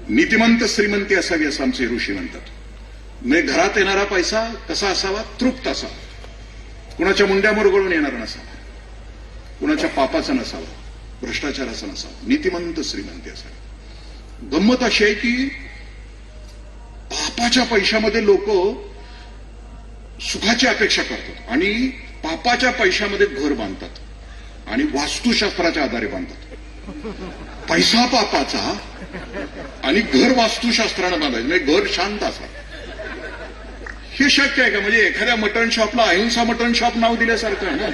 नीतिमंत श्रीमंती असावी असं आमचे ऋषी म्हणतात. म्हणजे घरात येणारा पैसा कसा असावा? तृप्त असावा, कुणाच्या मुंड्या मुरगळून येणारा नसावा, कुणाच्या पापाचा नसावा, भ्रष्टाचाराचा नसावा, नीतिमंत श्रीमंती असावी. गंमत अशी आहे की पापाच्या पैशामध्ये लोक सुखाची अपेक्षा करतात आणि पापाच्या पैशामध्ये घर बांधतात आणि वास्तुशास्त्राच्या आधारे बांधतात. पैसा पापाचा आणि घर वास्तुशास्त्रानं बांधायचं, म्हणजे घर शांत असावं. हे शक्य आहे का? म्हणजे एखाद्या मटण शॉपला अहिंसा मटण शॉप नाव दिल्यासारखं आहे ना.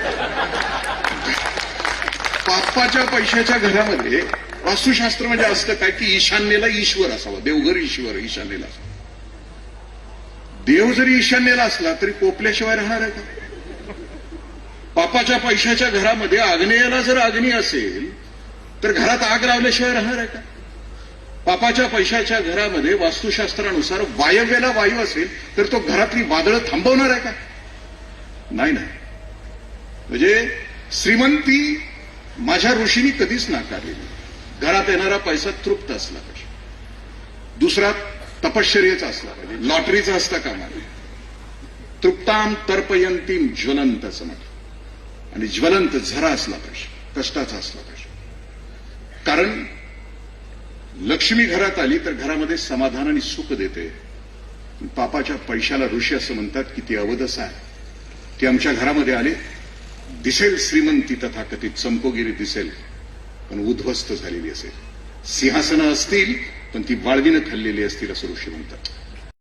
पापाच्या पैशाच्या घरामध्ये वास्तुशास्त्र म्हणजे असतं काय की ईशान्येला ईश्वर असावा, देवघर ईश्वर ईशान्येला असावं. देव जरी ईशान्येला असला तरी पोपल्याशिवाय राहणार आहे का? पापाच्या पैशाच्या घरामध्ये आग्नेयाला जर अग्नी असेल तर घरात आग लावल्याशिवाय राहणार आहे का? पापाच्या पैशाच्या घरामध्ये वास्तुशास्त्रानुसार वायव्याला वायू असेल तर तो घरातली वादळं थांबवणार आहे का? नाही ना. म्हणजे श्रीमंती माझ्या ऋषींनी कधीच नाकारलेली. घरात येणारा पैसा तृप्त असला पाहिजे. दुसरा तपश्चर्याचा असला पाहिजे, लॉटरीचा असता कामा नये. तृप्ताम तर्पयंतीम ज्वलंत असं म्हटलं. आणि ज्वलंत झरा असला पाहिजे, कष्टाचा असला पाहिजे. कारण लक्ष्मी घरात आली तर घरामध्ये समाधान आणि सुख देते. पापाच्या पैशाला ऋषी असं म्हणतात की ती अवदसा आहे. ती आमच्या घरामध्ये आले, दिसेल श्रीमंती तथाकथित, चंपोगिरी दिसेल पण उद्ध्वस्त झालेली असेल. सिंहासनं असतील पण ती वाळवीनं खाल्लेली असतील असं ऋषी म्हणतात.